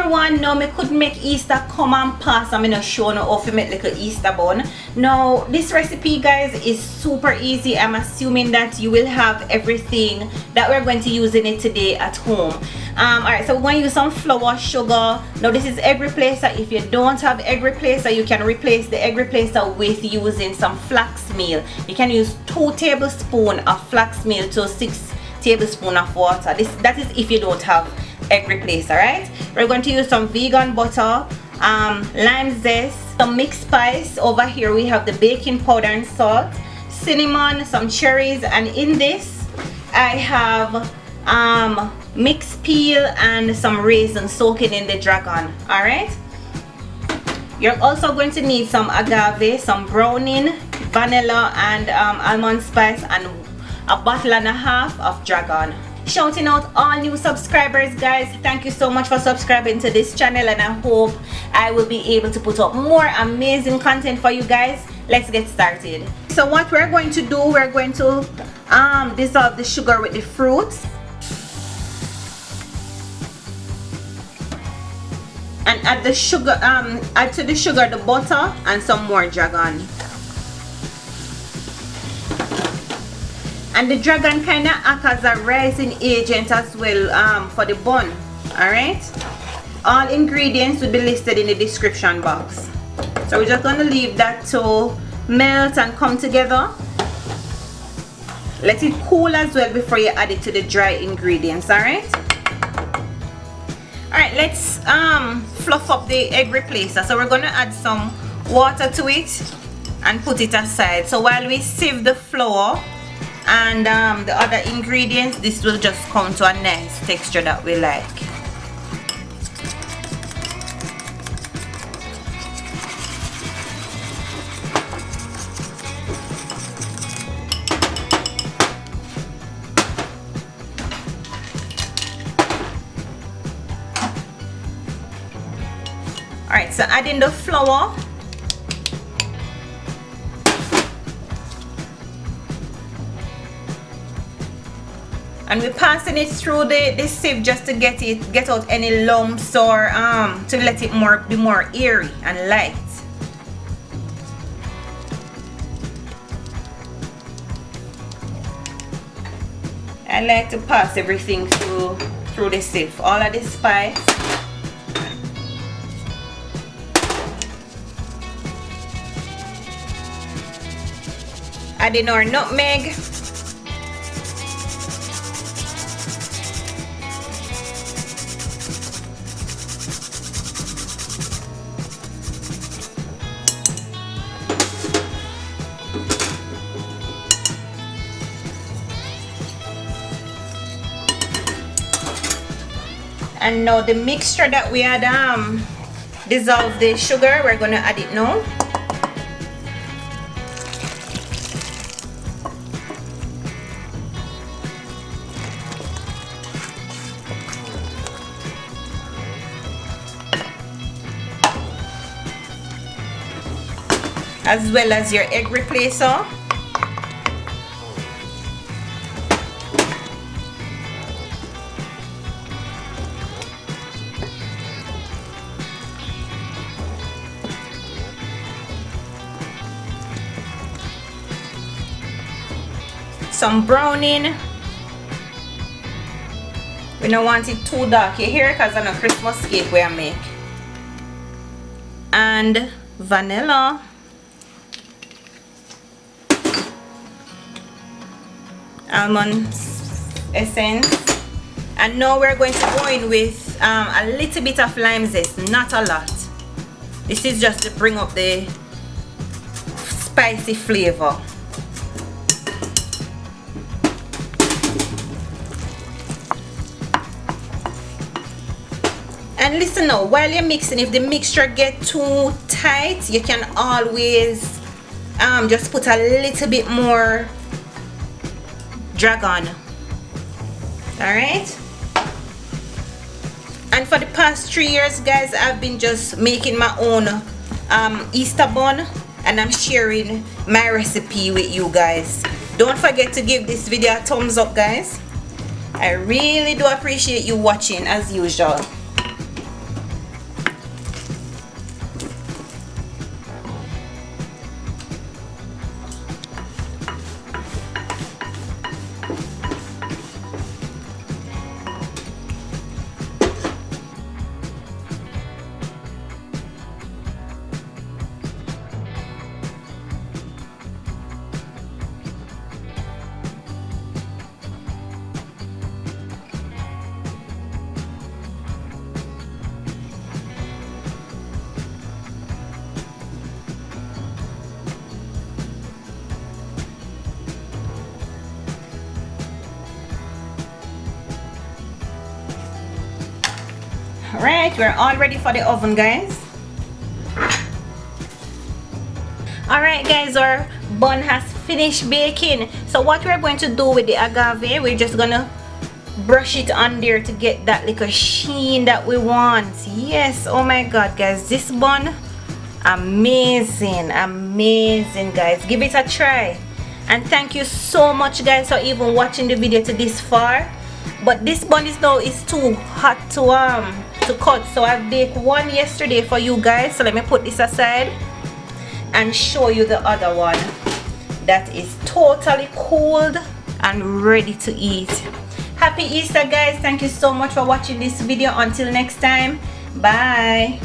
Number one, no, me couldn't make Easter come and pass. I'm gonna show you how to make like an Easter bun. Now, this recipe, guys, is super easy. I'm assuming that you will have everything that we're going to use in it today at home. Alright, so we're going to use some flour, sugar. Now, this is egg replacer. If you don't have egg replacer, you can replace the egg replacer with using some flax meal. You can use 2 tablespoons of flax meal to 6 tablespoons of water. That is if you don't have egg replacer, right? We're going to use some vegan butter, lime zest, some mixed spice. Over here we have the baking powder and salt, cinnamon, some cherries, and in this I have mixed peel and some raisins soaking in the dragon. All right, you're also going to need some agave, some browning, vanilla, and almond spice, and a bottle and a half of dragon. Shouting out all new subscribers, guys. Thank you so much for subscribing to this channel, and I hope I will be able to put up more amazing content for you guys. Let's get started. So what we're going to do, we're going to dissolve the sugar with the fruits and add the sugar, add to the sugar the butter and some more dragon. And the dragon kind of acts as a rising agent as well for the bun. Alright, all ingredients will be listed in the description box. So we're just going to leave that to melt and come together. Let it cool as well before you add it to the dry ingredients. Alright, let's fluff up the egg replacer. So we're going to add some water to it and put it aside. So while we sieve the flour and the other ingredients, this will just come to a nice texture that we like. Alright, so adding the flour, and we're passing it through the sieve just to get out any lumps or to let it be more airy and light. I like to pass everything through the sieve, all of the spice. Adding our nutmeg. And now the mixture that we had dissolved the sugar, we're going to add it now. As well as your egg replacer. Some browning. We don't want it too dark. You hear it because I'm a Christmas cake we make. And vanilla. Almond essence. And now we're going to go in with a little bit of lime zest, not a lot. This is just to bring up the spicy flavor. And listen now, while you're mixing, if the mixture get too tight, you can always just put a little bit more dragon. Alright, and for the past 3 years, guys, I've been just making my own Easter bun, and I'm sharing my recipe with you guys. Don't forget to give this video a thumbs up, guys. I really do appreciate you watching as usual. Alright, we're all ready for the oven, guys. Alright guys, our bun has finished baking. So what we're going to do with the agave, we're just gonna brush it on there to get that little sheen that we want. Yes, oh my god guys, this bun, amazing, amazing guys. Give it a try. And thank you so much guys for even watching the video to this far. But this bun is too hot to cut, so I baked one yesterday for you guys. So let me put this aside and show you the other one that is totally cooled and ready to eat. Happy Easter guys. Thank you so much for watching this video. Until next time, bye.